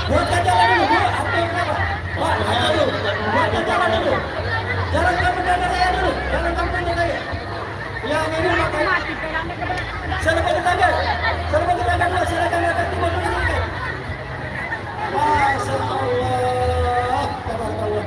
Buatkan jalan dulu, Bu. Apa yang kenapa? Pak, apa dulu? Buatkan jalan dulu. Jalan kamu jalan raya dulu. Jalan kamu jalan raya. Yang ini pakai. Silakan tetangga. Silakan tetangga dulu. Silakan datang timur dulu silakan. Masya Allah. Tabarakallah.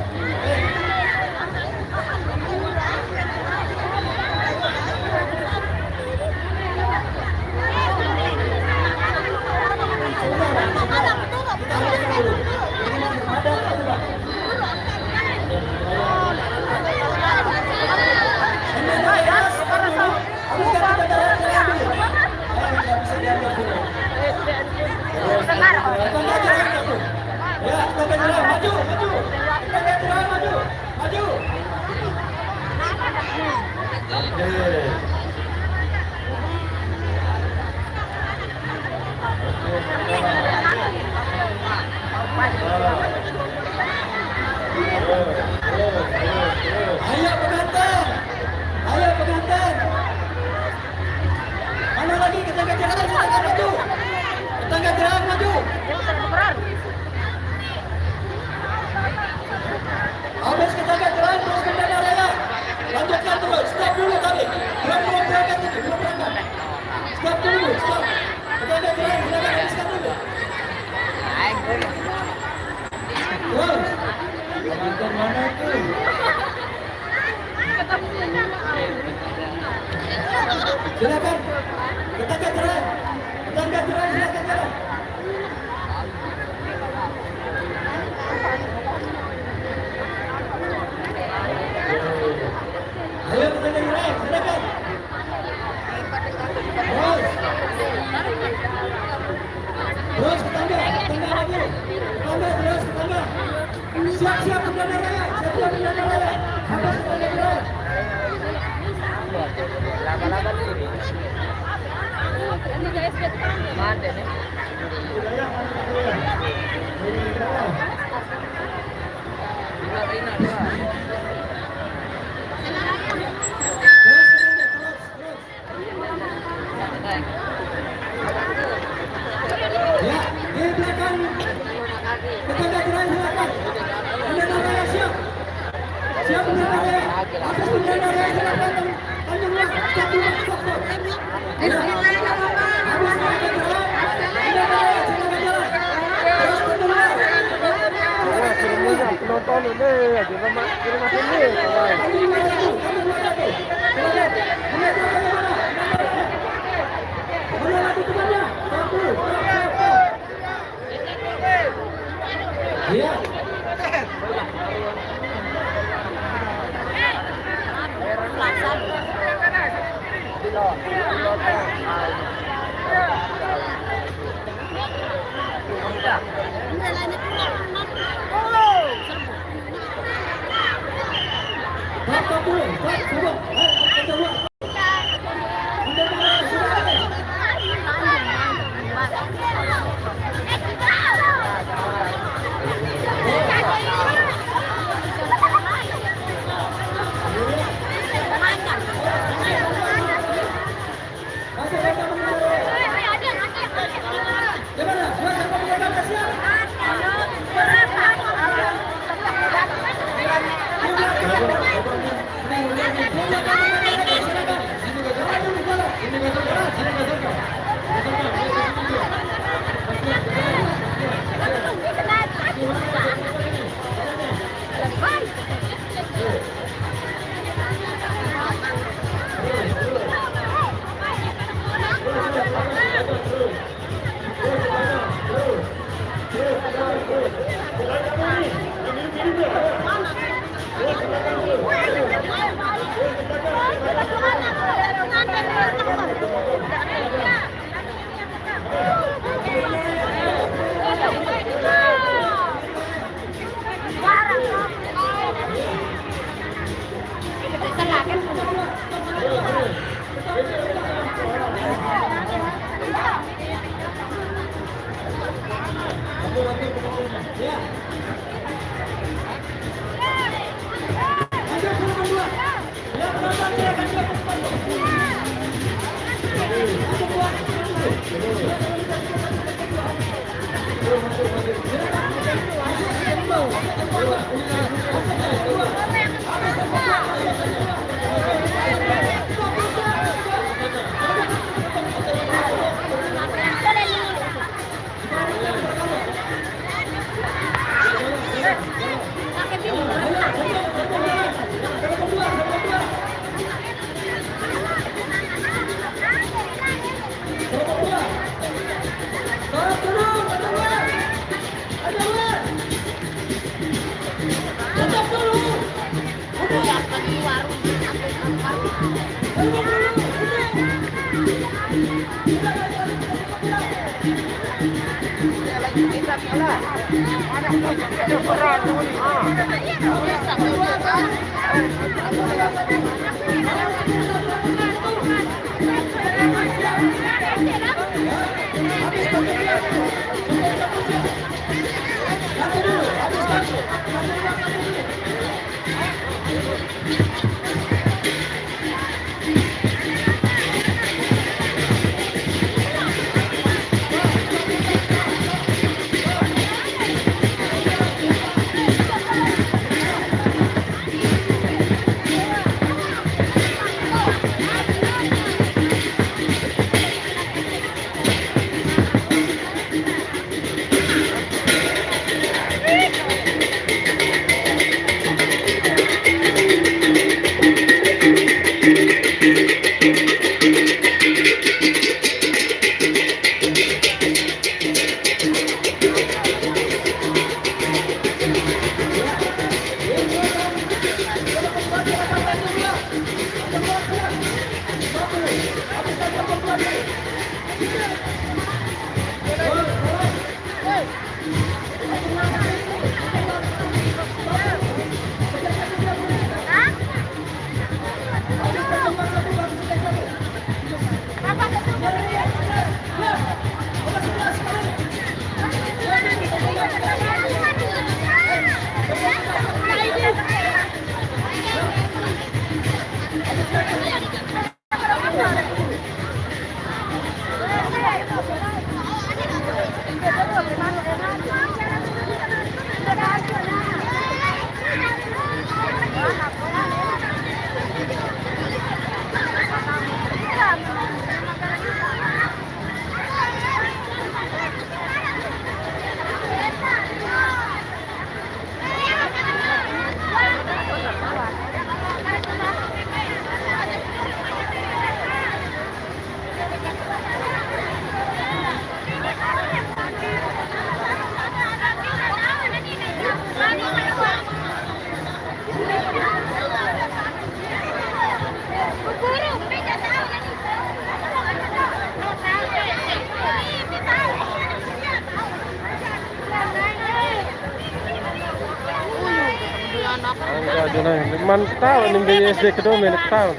Ayo pengantin, ayo pengantin. Mana lagi tetangga jalan silakan maju. Tetangga jalan maju. Habis tetangga jalan terus ke Bendana Raya. Lanjutkan terus. Stop dulu tadi. Belum berangkat itu, belum berangkat. Stop dulu, stop. Tetangga jalan silakan habiskan dulu. Terus. Pengantin mana itu? Silakan. Tetangga jalan. Tetangga jalan silakan jalan. Ayo tetangga jalan silakan. Terus tetangga lagi. Tetangga terus tetangga. Siap-siap Bendana Raya. Siap-siap Bendana Raya. Habis tetangga jalan. Laba-laba ini. Mana nih? Ya, di belakang. Tetangga jalan silakan. Bendana Raya siap. Siap Bendana Raya. Habis Bendana Raya silakan. Panjang lah. Stop dulu. Stop. Habis tetangga jalan. Bendana Raya silakan jalan. Terus kedua. Penonton ini di rumah ini. Iya. Stop dulu. Stop. Coba. Coba. Ya. Enggak ada nih. Mantap nih BSD kedua milik tahun.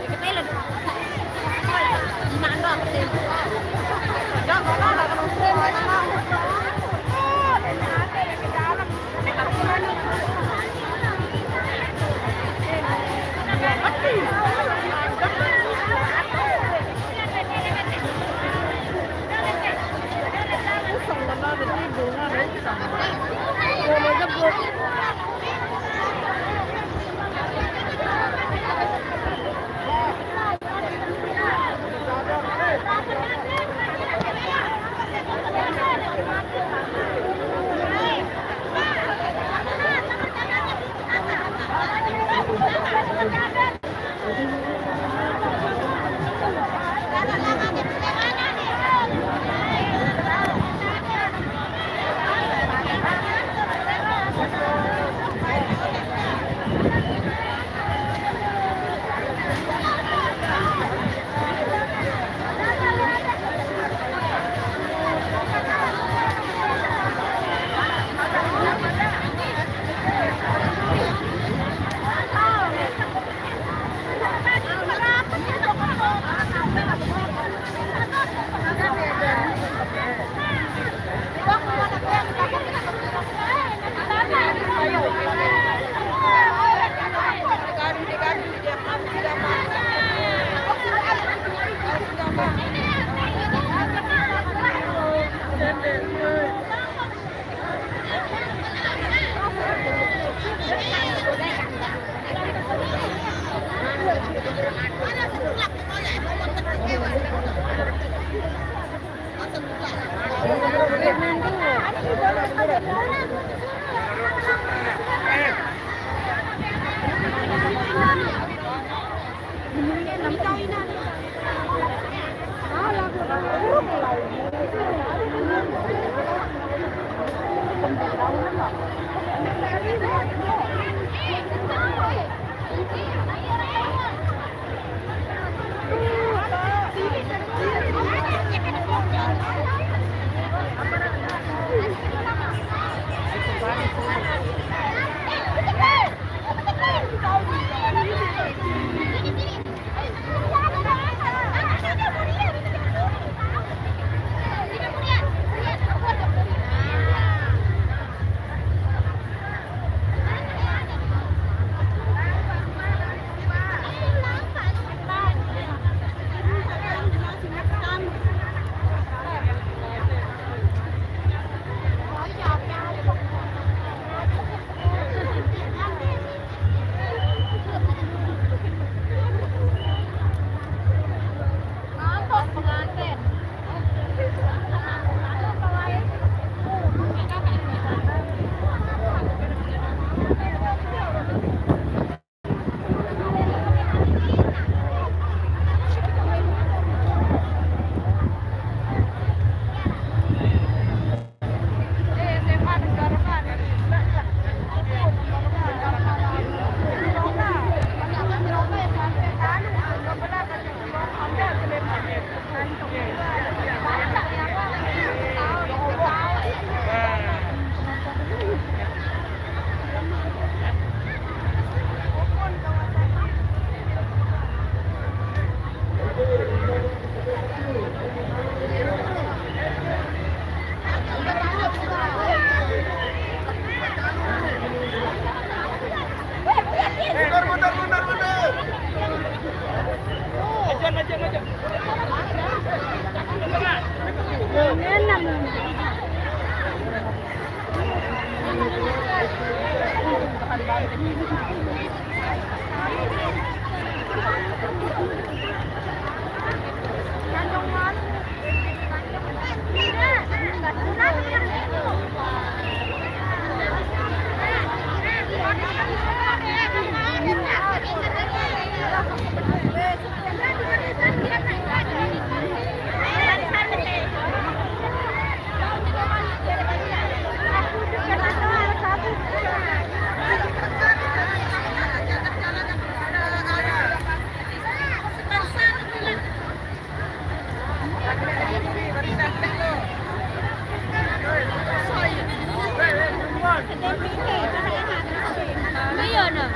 Iya nah.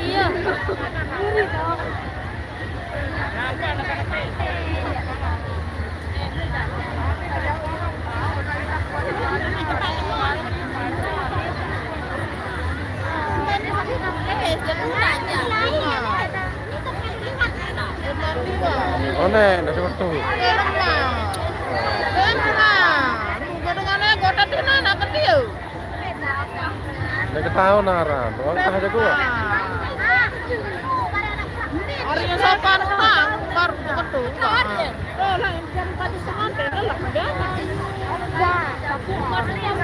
Iya. Oh nek, dari waktu. Nek ketahuan naran, orang tah aja gua. Orangnya sopan kan, baru betul. Oh, lah yang jam 4:30 lah, enggak. Enggak. Aku masih yang